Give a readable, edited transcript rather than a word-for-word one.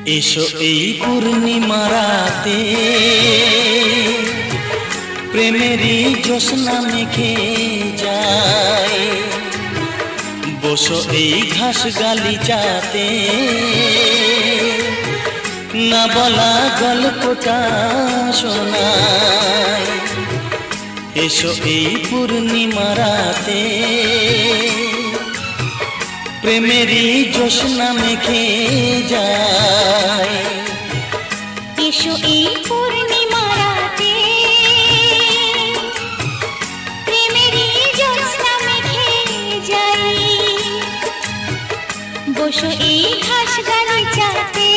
এসো এই পূর্ণিমা রাতে প্রেমেরই জ্যোৎস্না মেখে যায়। বসো এই ঘাস গালিচাতে না বলা গল্পটা শোনায়। এসো এই পূর্ণিমা রাতে প্রেমেরই জ্যোৎস্না মেখে যায়। এসো এই পূর্ণিমা রাতে প্রেমেরই জ্যোৎস্না মেখে যাই। বসো এই ঘাস গালিচাতে